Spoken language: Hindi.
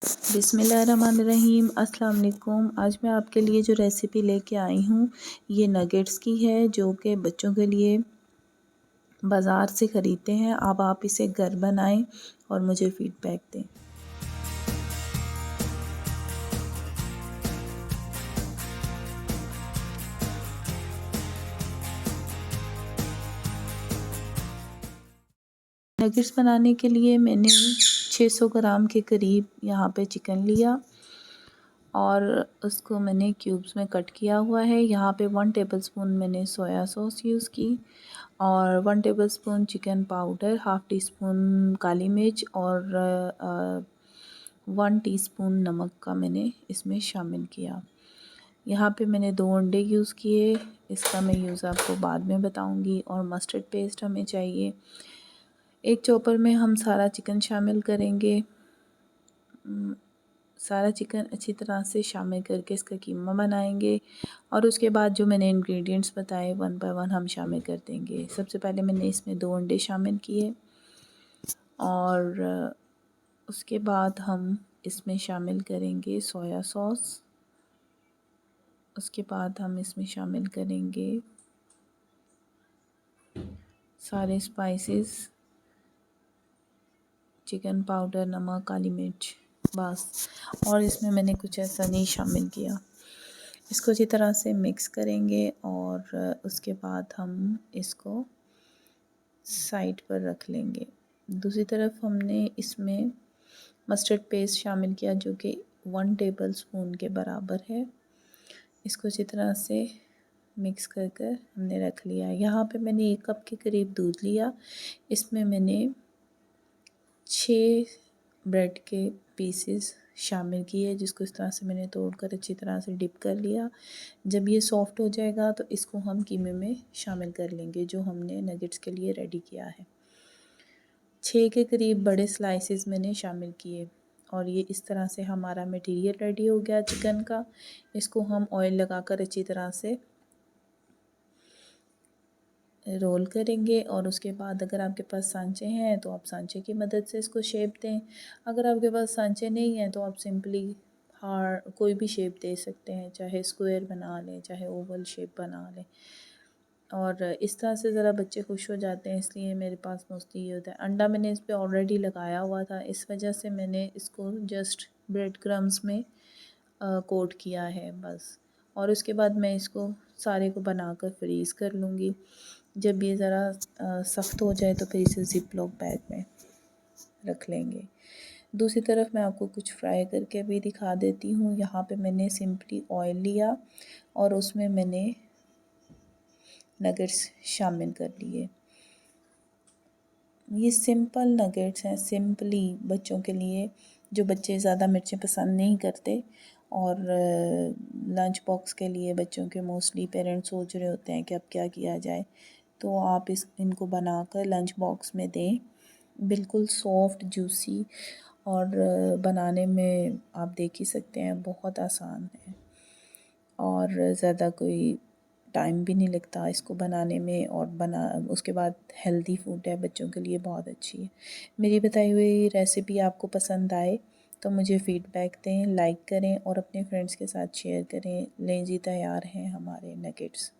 बिस्मिल्लाहिर्रहमानिर्रहीम। अस्सलाम वालेकुम। आज मैं आपके लिए जो रेसिपी लेके आई हूँ ये नगेट्स की है, जो कि बच्चों के लिए बाज़ार से ख़रीदते हैं। अब आप इसे घर बनाएं और मुझे फ़ीडबैक दें। नगेट्स बनाने के लिए मैंने 600 ग्राम के करीब यहाँ पे चिकन लिया और उसको मैंने क्यूब्स में कट किया हुआ है। यहाँ पे 1 टेबलस्पून मैंने सोया सॉस यूज़ की और 1 tablespoon chicken powder, half teaspoon काली मिर्च और 1 टीस्पून नमक का मैंने इसमें शामिल किया। यहाँ पे मैंने 2 अंडे यूज़ किए, इसका मैं यूज़ आपको बाद में बताऊँगी। और मस्टर्ड पेस्ट हमें चाहिए। एक चॉपर में हम सारा चिकन शामिल करेंगे। सारा चिकन अच्छी तरह से शामिल करके इसका कीमा बनाएंगे और उसके बाद जो मैंने इंग्रेडिएंट्स बताए 1 बाय 1 हम शामिल कर देंगे। सबसे पहले मैंने इसमें 2 अंडे शामिल किए और उसके बाद हम इसमें शामिल करेंगे सोया सॉस। उसके बाद हम इसमें शामिल करेंगे सारे स्पाइसेस, चिकन पाउडर, नमक, काली मिर्च, बस। और इसमें मैंने कुछ ऐसा नहीं शामिल किया। इसको अच्छी तरह से मिक्स करेंगे और उसके बाद हम इसको साइड पर रख लेंगे। दूसरी तरफ हमने इसमें मस्टर्ड पेस्ट शामिल किया, जो कि 1 टेबलस्पून के बराबर है। इसको अच्छी तरह से मिक्स कर कर हमने रख लिया। यहाँ पे मैंने 1 कप के करीब दूध लिया। इसमें मैंने 6 ब्रेड के पीसेस शामिल किए, जिसको इस तरह से मैंने तोड़कर अच्छी तरह से डिप कर लिया। जब ये सॉफ़्ट हो जाएगा तो इसको हम कीमे में शामिल कर लेंगे, जो हमने नगेट्स के लिए रेडी किया है। 6 के करीब बड़े स्लाइसेस मैंने शामिल किए और ये इस तरह से हमारा मटेरियल रेडी हो गया चिकन का। इसको हम ऑयल लगाकर अच्छी तरह से रोल करेंगे और उसके बाद अगर आपके पास सांचे हैं तो आप सांचे की मदद से इसको शेप दें। अगर आपके पास सांचे नहीं हैं तो आप सिंपली कोई भी शेप दे सकते हैं, चाहे स्क्वायर बना लें, चाहे ओवल शेप बना लें। और इस तरह से ज़रा बच्चे खुश हो जाते हैं, इसलिए मेरे पास मोस्टली ये होता है। अंडा मैंने इस पर ऑलरेडी लगाया हुआ था, इस वजह से मैंने इसको जस्ट ब्रेड क्रम्स में कोट किया है बस। और उसके बाद मैं इसको सारे को बनाकर फ्रीज़ कर लूँगी। जब ये ज़रा सख्त हो जाए तो फिर इसे ज़िप लॉक बैग में रख लेंगे। दूसरी तरफ मैं आपको कुछ फ्राई करके भी दिखा देती हूँ। यहाँ पे मैंने सिंपली ऑयल लिया और उसमें मैंने नगेट्स शामिल कर लिए। ये सिंपल नगेट्स हैं, सिंपली बच्चों के लिए, जो बच्चे ज़्यादा मिर्चें पसंद नहीं करते। और लंच बॉक्स के लिए बच्चों के मोस्टली पेरेंट्स सोच रहे होते हैं कि अब क्या किया जाए, तो आप इनको बनाकर लंच बॉक्स में दें। बिल्कुल सॉफ्ट, जूसी और बनाने में आप देख ही सकते हैं बहुत आसान है और ज़्यादा कोई टाइम भी नहीं लगता इसको बनाने में। और उसके बाद हेल्दी फूड है, बच्चों के लिए बहुत अच्छी है। मेरी बताई हुई रेसिपी आपको पसंद आए तो मुझे फ़ीडबैक दें, लाइक करें और अपने फ्रेंड्स के साथ शेयर करें। लें जी, तैयार हैं हमारे नगेट्स।